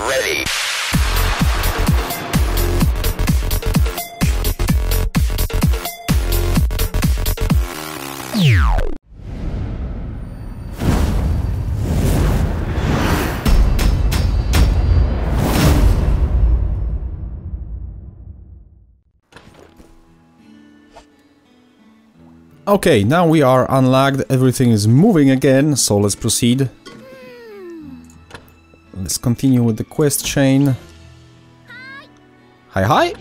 ready. Okay, now we are unlocked, everything is moving again, so let's proceed. Let's continue with the quest chain. Hi hi!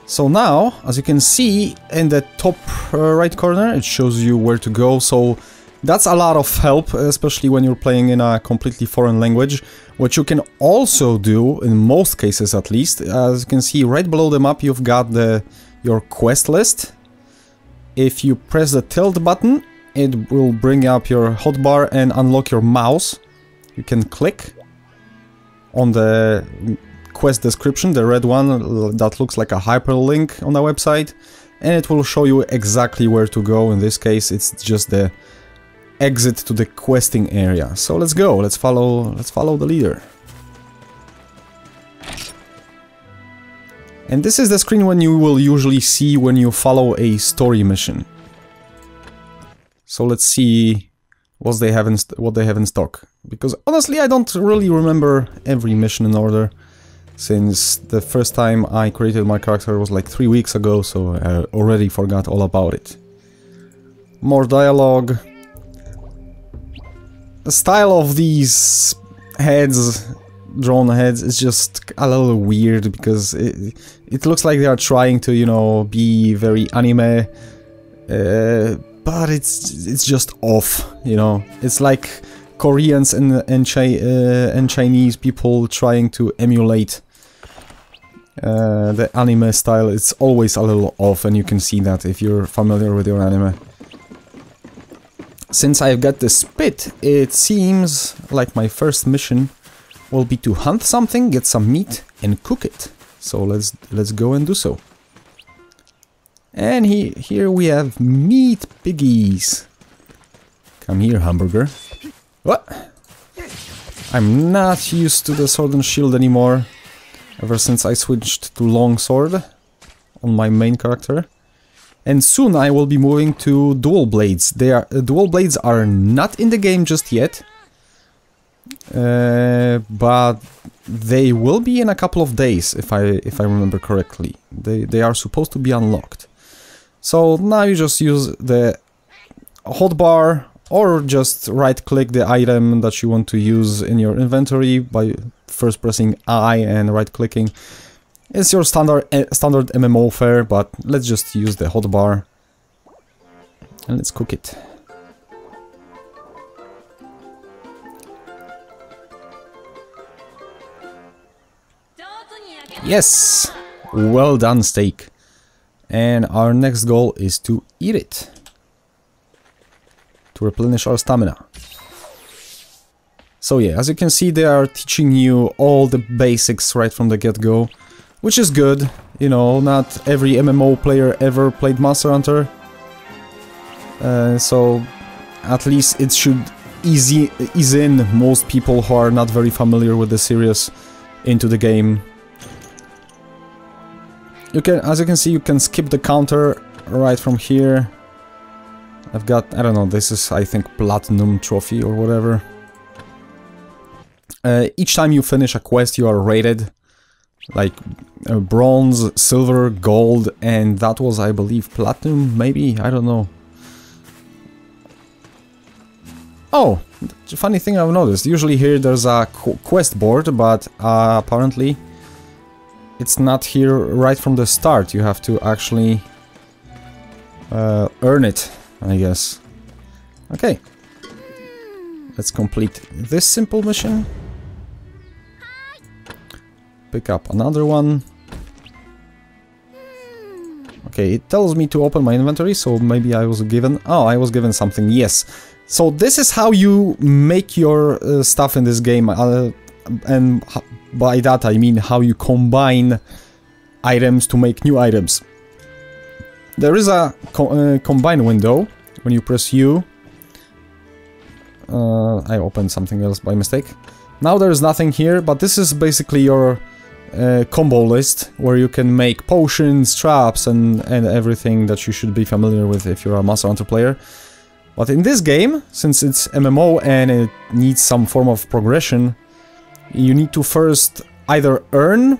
So now, as you can see, in the top right corner, it shows you where to go, so that's a lot of help, especially when you're playing in a completely foreign language. What you can also do, in most cases at least, as you can see right below the map, you've got your quest list. If you press the tilt button, it will bring up your hotbar and unlock your mouse. You can click on the quest description, the red one that looks like a hyperlink on the website, and it will show you exactly where to go. In this case, it's just the exit to the questing area. So let's go, let's follow the leader. And this is the screen when you will usually see when you follow a story mission. So let's see what they have in stock. Because honestly, I don't really remember every mission in order, since the first time I created my character was like 3 weeks ago, so I already forgot all about it. More dialogue. The style of these heads, drawn heads, is just a little weird, because it looks like they are trying to, you know, be very anime, but it's just off, you know. It's like Koreans and Chinese people trying to emulate the anime style. It's always a little off, and you can see that if you're familiar with your anime. Since I've got the spit, it seems like my first mission will be to hunt something, get some meat, and cook it. So let's go and do so. And here we have meat piggies. Come here, hamburger. What? I'm not used to the sword and shield anymore, ever since I switched to long sword on my main character. And soon I will be moving to dual blades. Dual blades are not in the game just yet, but they will be in a couple of days, if I remember correctly. They are supposed to be unlocked. So now you just use the hotbar, or just right-click the item that you want to use in your inventory by first pressing I and right-clicking. It's your standard MMO fare, but let's just use the hotbar and let's cook it. Yes! Well done, steak. And our next goal is to eat it, to replenish our stamina. So yeah, as you can see, they are teaching you all the basics right from the get-go, which is good. You know, not every MMO player ever played Monster Hunter, so at least it should ease in most people who are not very familiar with the series into the game. As you can see, you can skip the counter right from here. I've got, I don't know, this is, I think, platinum trophy or whatever. Each time you finish a quest, you are rated like bronze, silver, gold, and that was, I believe, platinum, maybe? I don't know. Oh, funny thing I've noticed. Usually here there's a quest board, but apparently it's not here right from the start. You have to actually earn it, I guess. Okay. Let's complete this simple mission. Pick up another one. Okay, it tells me to open my inventory, so maybe I was given... Oh, I was given something, yes. So this is how you make your stuff in this game, and by that I mean how you combine items to make new items. There is a combine window when you press U. I opened something else by mistake. Now there's nothing here, but this is basically your combo list, where you can make potions, traps, and everything that you should be familiar with if you're a Monster Hunter player. But in this game, since it's MMO and it needs some form of progression, you need to first either earn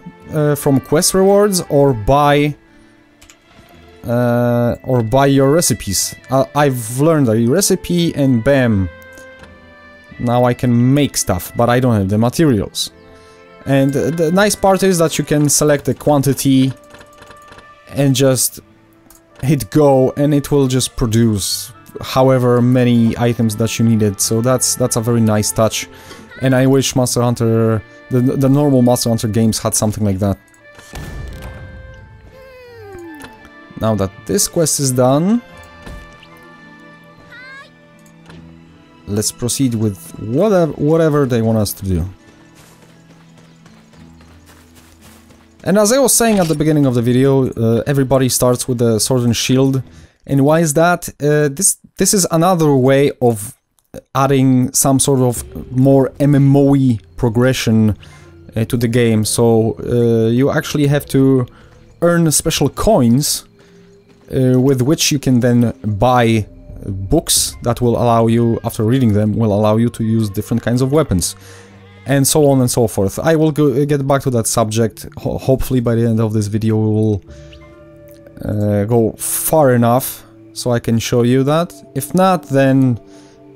from quest rewards or buy your recipes. I've learned a recipe and bam, now I can make stuff, but I don't have the materials. And the nice part is that you can select the quantity and just hit go, and it will just produce however many items that you needed. So that's a very nice touch, and I wish Monster Hunter, the normal Monster Hunter games had something like that. Now that this quest is done, let's proceed with whatever they want us to do. And as I was saying at the beginning of the video, everybody starts with a sword and shield. And why is that? This is another way of adding some sort of more MMO-y progression to the game. So you actually have to earn special coins with which you can then buy books that will allow you, after reading them, will allow you to use different kinds of weapons. And so on and so forth. I will get back to that subject. Hopefully by the end of this video we will go far enough so I can show you that. If not, then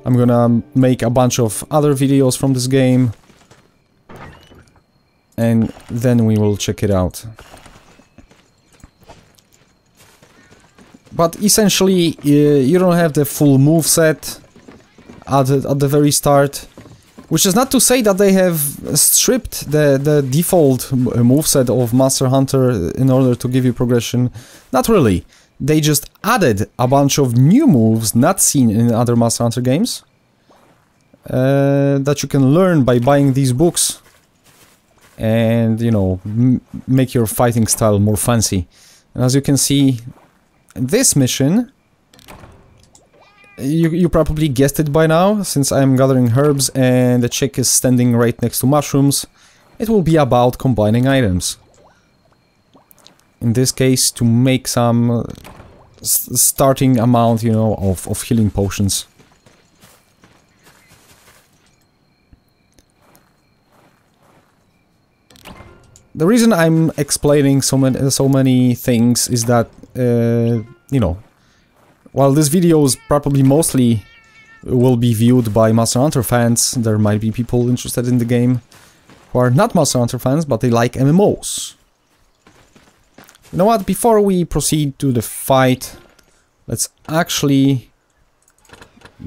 I'm gonna make a bunch of other videos from this game, and then we will check it out. But essentially, you don't have the full moveset at the very start. Which is not to say that they have stripped the default moveset of Monster Hunter in order to give you progression. Not really. They just added a bunch of new moves not seen in other Monster Hunter games that you can learn by buying these books and, you know, make your fighting style more fancy. And as you can see, this mission, you probably guessed it by now, since I'm gathering herbs and the chick is standing right next to mushrooms. It will be about combining items. In this case, to make some starting amount, you know, of healing potions. The reason I'm explaining so many things is that, you know, while this video is probably mostly will be viewed by Monster Hunter fans, there might be people interested in the game who are not Monster Hunter fans, but they like MMOs. You know what, before we proceed to the fight, let's actually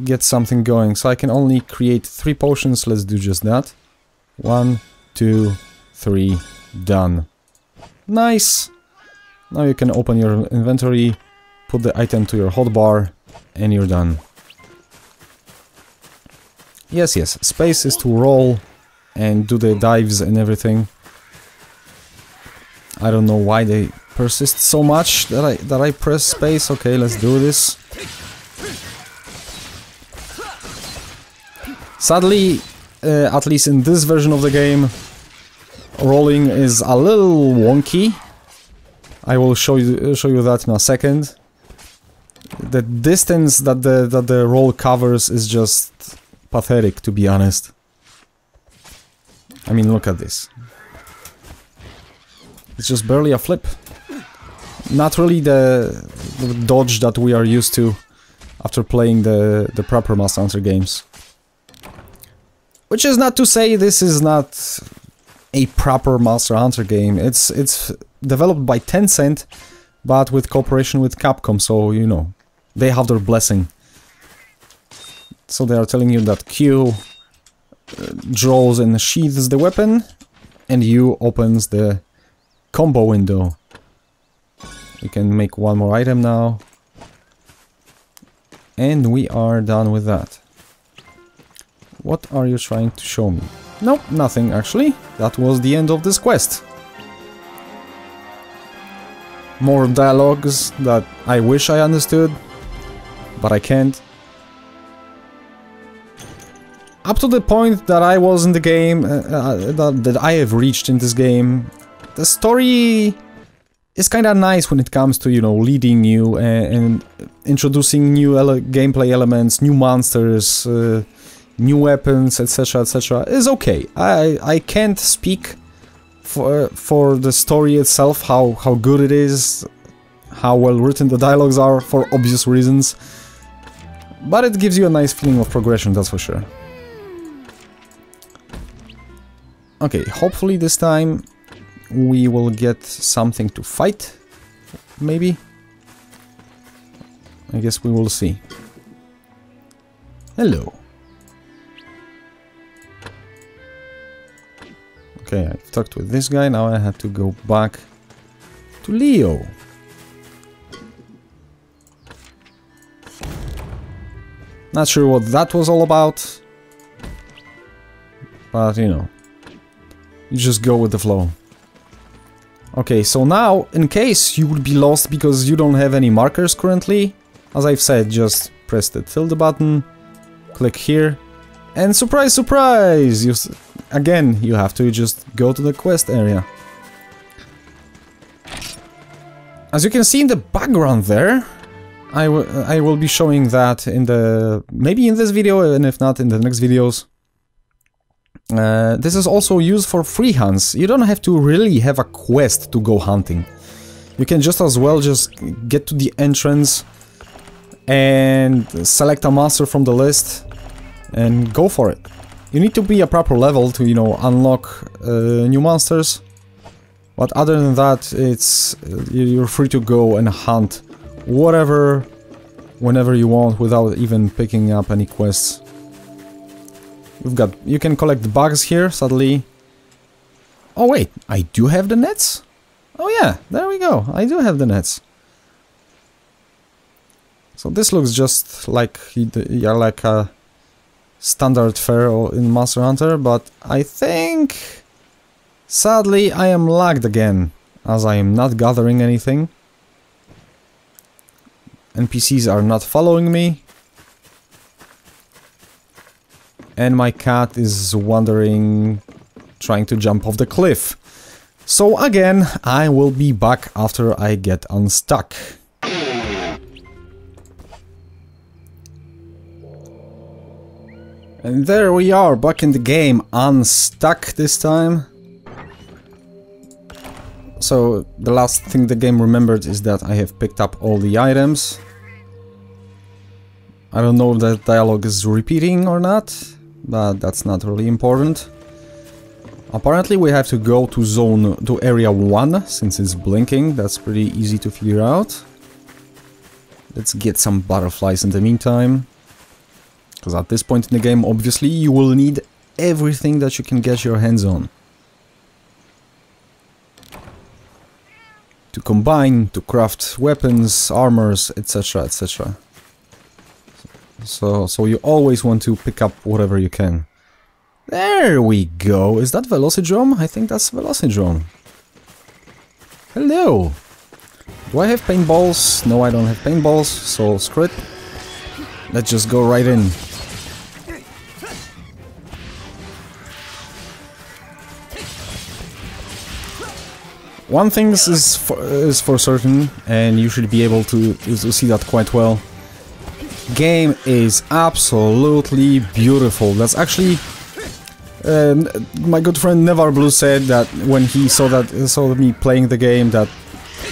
get something going. So I can only create 3 potions, let's do just that. 1, 2, 3, done. Nice! Now you can open your inventory, put the item to your hotbar, and you're done. Yes, space is to roll and do the dives and everything. I don't know why they persist so much that I press space. Okay, let's do this. Sadly, at least in this version of the game, rolling is a little wonky. I will show you that in a second. The distance that the roll covers is just pathetic, to be honest. I mean, look at this. It's just barely a flip. Not really the dodge that we are used to after playing the proper Monster Hunter games. Which is not to say this is not a proper Monster Hunter game. It's developed by Tencent, but with cooperation with Capcom, so, you know, they have their blessing. So they are telling you that Q draws and sheathes the weapon, and U opens the combo window. We can make one more item now. And we are done with that. What are you trying to show me? Nope, nothing actually. That was the end of this quest. More dialogues that I wish I understood, but I can't. up to the point that I was in the game, that I have reached in this game, the story is kind of nice when it comes to, you know, leading you and introducing new gameplay elements, new monsters, new weapons, etc, etc. Is okay. I can't speak for the story itself, how good it is, how well written the dialogues are, for obvious reasons. But it gives you a nice feeling of progression, that's for sure. Okay, hopefully this time we will get something to fight, maybe? I guess we will see. Hello. Okay, I've talked with this guy, now I have to go back to Leo. Not sure what that was all about, but you know, you just go with the flow. Okay, so now, in case you would be lost because you don't have any markers currently, as I've said, just press the tilde button, click here, and surprise, surprise! Again, you have to just go to the quest area. As you can see in the background there, I will be showing that in maybe in this video, and if not, in the next videos. This is also used for free hunts. You don't have to really have a quest to go hunting. You can just as well just get to the entrance and select a monster from the list and go for it. You need to be a proper level to, you know, unlock new monsters. But other than that, you're free to go and hunt whatever, whenever you want, without even picking up any quests. You can collect bugs here, sadly. Oh wait, I do have the nets? Oh yeah, there we go, I do have the nets. So this looks just like a standard fare in Monster Hunter, but I think, sadly, I am lagged again, as I am not gathering anything. NPCs are not following me. And my cat is wandering, trying to jump off the cliff. So again, I will be back after I get unstuck. And there we are, back in the game, unstuck this time. So the last thing the game remembered is that I have picked up all the items. I don't know if that dialogue is repeating or not, but that's not really important. Apparently we have to go to area 1, since it's blinking. That's pretty easy to figure out. Let's get some butterflies in the meantime. Because at this point in the game, obviously, you will need everything that you can get your hands on. To combine, to craft weapons, armors, etc, etc. So you always want to pick up whatever you can. There we go. Is that velocidrome? I think that's velocidrome. Hello. Do I have paintballs? No, I don't have paintballs, so screw it. Let's just go right in. One thing is for certain, and you should be able to see that quite well. Game is absolutely beautiful. That's actually my good friend Nevar Blue said that when he saw me playing the game, that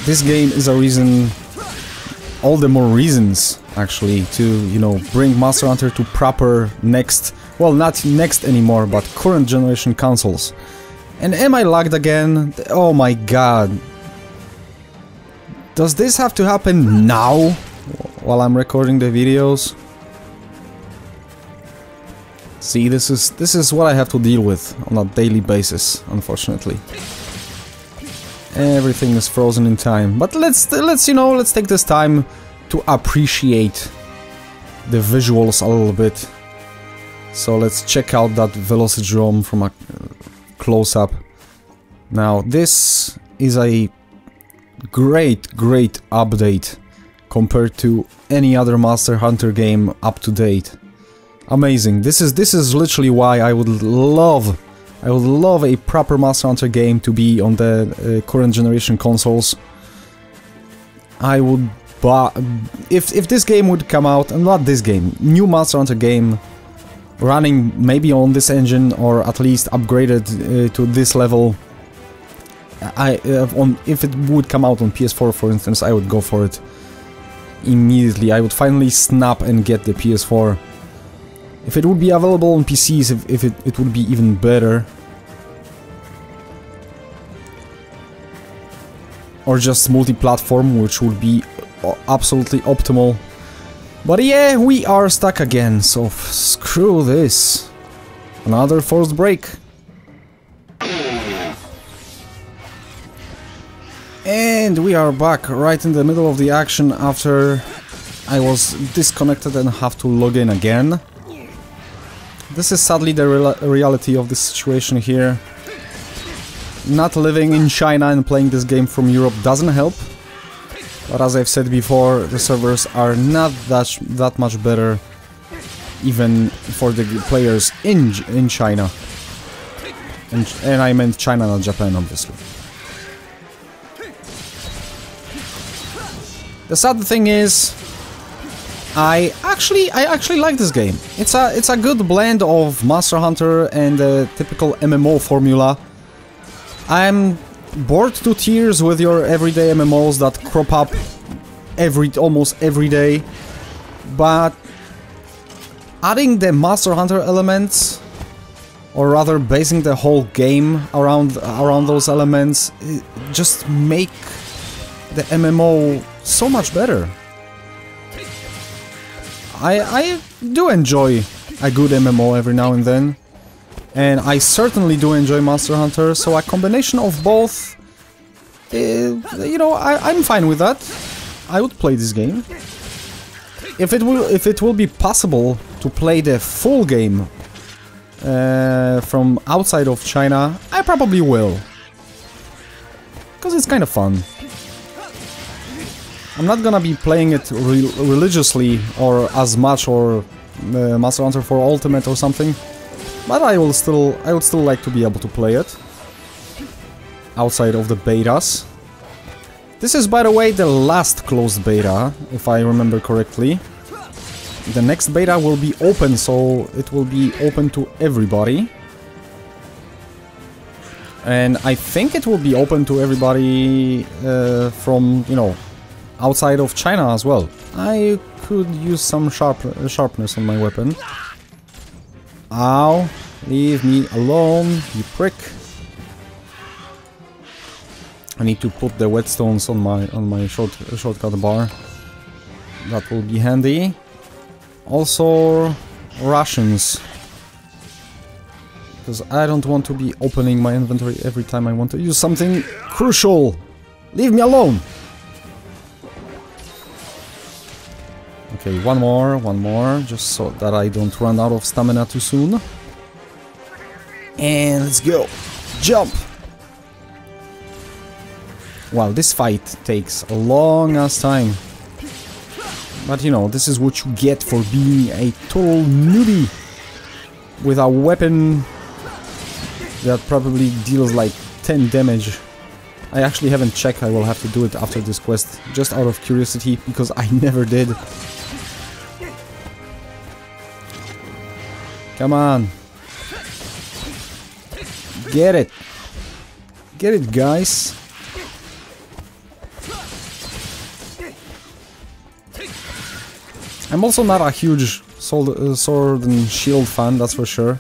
this game is a reason, all the more reasons actually, to, you know, bring Monster Hunter to proper next, well, not next anymore, but current generation consoles. And am I lagged again? Oh my god. Does this have to happen now, while I'm recording the videos? See, this is what I have to deal with on a daily basis, unfortunately. Everything is frozen in time. But let's take this time to appreciate the visuals a little bit. So let's check out that velocidrome from a close-up. Now this is a great update compared to any other Monster Hunter game up to date. Amazing. This is literally why I would love a proper Monster Hunter game to be on the current generation consoles. I would buy... If this game would come out, and not this game, new Monster Hunter game, running maybe on this engine, or at least upgraded to this level, if it would come out on PS4, for instance, I would go for it immediately. I would finally snap and get the PS4. If it would be available on PCs, if it would be even better. Or just multi-platform, which would be absolutely optimal. But yeah, we are stuck again, so screw this. Another forced break. And we are back right in the middle of the action after I was disconnected and have to log in again. This is sadly the reality of this situation here. Not living in China and playing this game from Europe doesn't help. But as I've said before, the servers are not that much better, even for the players in China. And I meant China, not Japan, obviously. The sad thing is, I actually like this game. It's a good blend of Monster Hunter and the typical MMO formula. I'm bored to tears with your everyday MMOs that crop up almost every day, but adding the Monster Hunter elements, or rather basing the whole game around those elements, just make the MMO so much better. I do enjoy a good MMO every now and then, and I certainly do enjoy Monster Hunter, so a combination of both, you know, I'm fine with that. I would play this game. If it will be possible to play the full game from outside of China, I probably will. Because it's kind of fun. I'm not gonna be playing it religiously or as much, or Monster Hunter 4 Ultimate or something, but I would still like to be able to play it outside of the betas. This is, by the way, the last closed beta, if I remember correctly. The next beta will be open, so it will be open to everybody. And I think it will be open to everybody from, you know, outside of China as well. I could use some sharpness on my weapon. Ow! Leave me alone, you prick. I need to put the whetstones on my shortcut bar. That will be handy. Also, rations. Because I don't want to be opening my inventory every time I want to use something crucial. Leave me alone! Okay, one more, just so that I don't run out of stamina too soon. And let's go! Jump! Wow, this fight takes a long ass time. But you know, this is what you get for being a total newbie with a weapon that probably deals like 10 damage. I actually haven't checked. I will have to do it after this quest, just out of curiosity, because I never did. Come on. Get it. Get it, guys. I'm also not a huge sword and shield fan, that's for sure.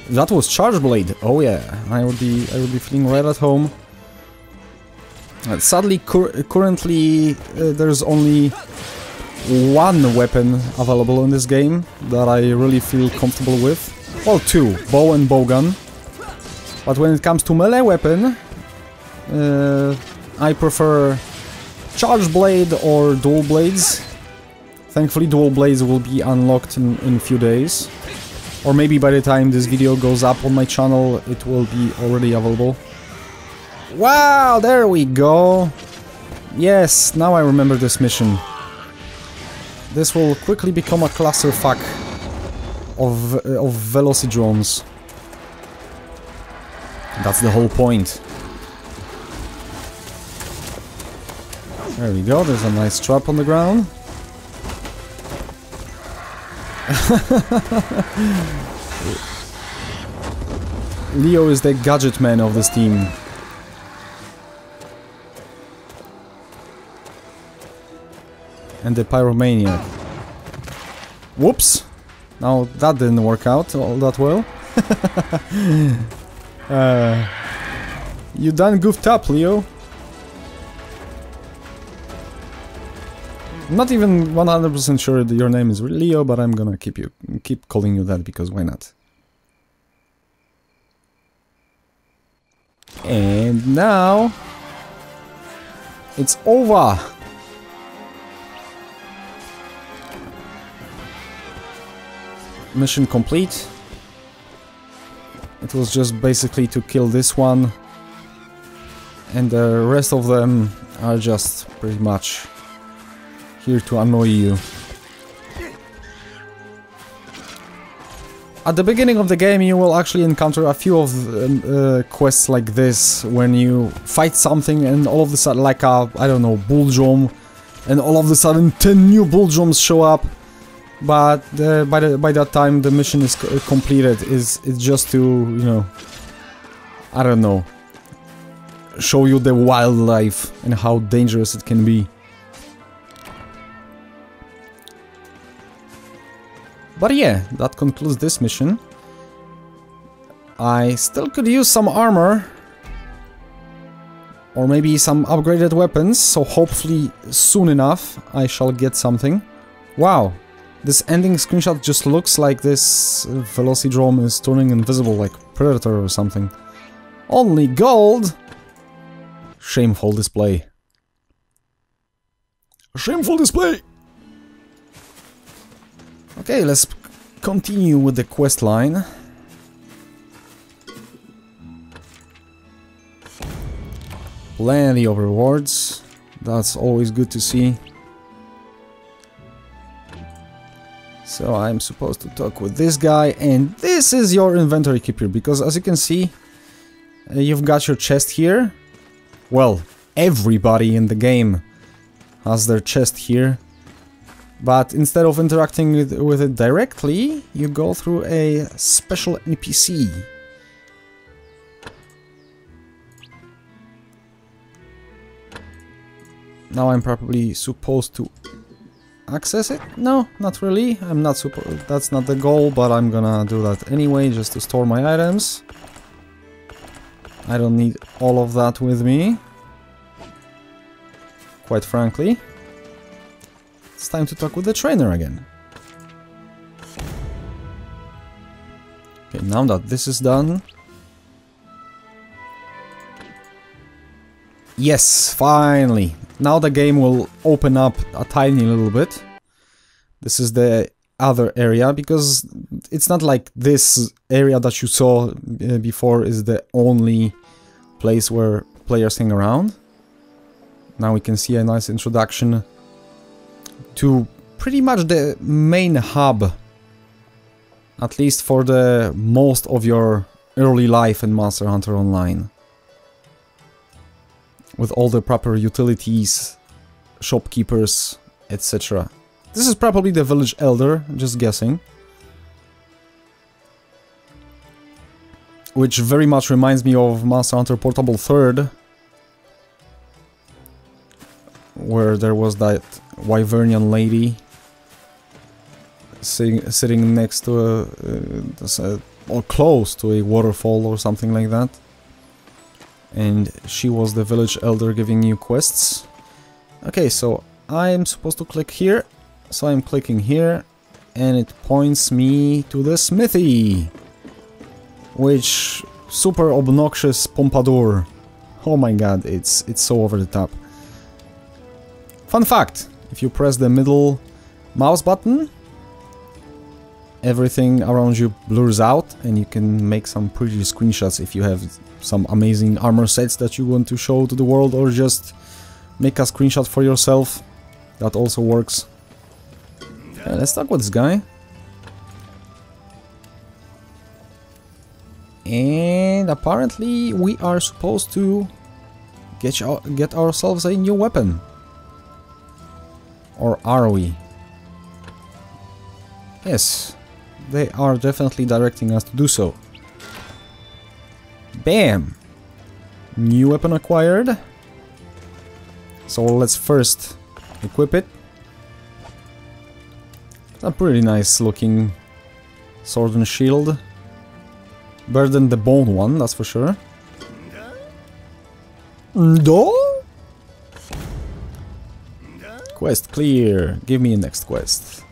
That was Charge Blade. Oh yeah, I would be feeling right at home. Sadly, currently there's only one weapon available in this game that I really feel comfortable with. Well, two, bow and bowgun. But when it comes to melee weapon, I prefer Charge Blade or Dual Blades. Thankfully, Dual Blades will be unlocked in a few days. Or maybe by the time this video goes up on my channel, it will be already available. Wow, there we go! Yes, now I remember this mission. This will quickly become a clusterfuck of velocidromes. That's the whole point. There we go, there's a nice trap on the ground. Leo is the gadget man of this team. And the pyromaniac. Whoops! Now that didn't work out all that well. You done goofed up, Leo. I'm not even 100% sure that your name is Leo, but I'm gonna keep calling you that because why not? And now it's over. Mission complete. It was just basically to kill this one, and the rest of them are just pretty much here to annoy you. At the beginning of the game you will actually encounter a few of quests like this, when you fight something and all of a sudden, like a, I don't know, bull drum, and all of a sudden 10 new bull drums show up. But by that time the mission is completed. It's just to, you know, I don't know, show you the wildlife and how dangerous it can be. But yeah, that concludes this mission. I still could use some armor, or maybe some upgraded weapons, so hopefully soon enough I shall get something. Wow, this ending screenshot just looks like this velocidrome is turning invisible like Predator or something. Only gold! Shameful display. Shameful display! Okay, let's continue with the quest line. Plenty of rewards. That's always good to see. So I'm supposed to talk with this guy, and this is your inventory keeper, because as you can see, you've got your chest here. Well, everybody in the game has their chest here. But instead of interacting with it directly, you go through a special NPC. Now I'm probably supposed to access it? No, not really. I'm not that's not the goal, but I'm gonna do that anyway, just to store my items. I don't need all of that with me, quite frankly. It's time to talk with the trainer again. Okay, now that this is done... Yes, finally! Now the game will open up a tiny little bit. This is the other area, because it's not like this area that you saw before is the only place where players hang around. Now we can see a nice introduction to pretty much the main hub, at least for the most of your early life in Monster Hunter Online, with all the proper utilities, shopkeepers, etc. This is probably the village elder, just guessing, which very much reminds me of Monster Hunter Portable 3rd, where there was that Wyvernian lady sitting next to or close to a waterfall or something like that, and she was the village elder giving you quests. Okay, so I'm supposed to click here, so I'm clicking here, and it points me to the smithy, which super obnoxious pompadour. Oh my god, it's so over the top. Fun fact, if you press the middle mouse button, everything around you blurs out, and you can make some pretty screenshots if you have some amazing armor sets that you want to show to the world, or just make a screenshot for yourself. That also works. Okay, let's talk with this guy. And apparently we are supposed to get ourselves a new weapon. Or are we? Yes, they are definitely directing us to do so. Bam! New weapon acquired. So let's first equip it. It's a pretty nice looking sword and shield. Better than the bone one, that's for sure. No? Quest clear. Give me a next quest.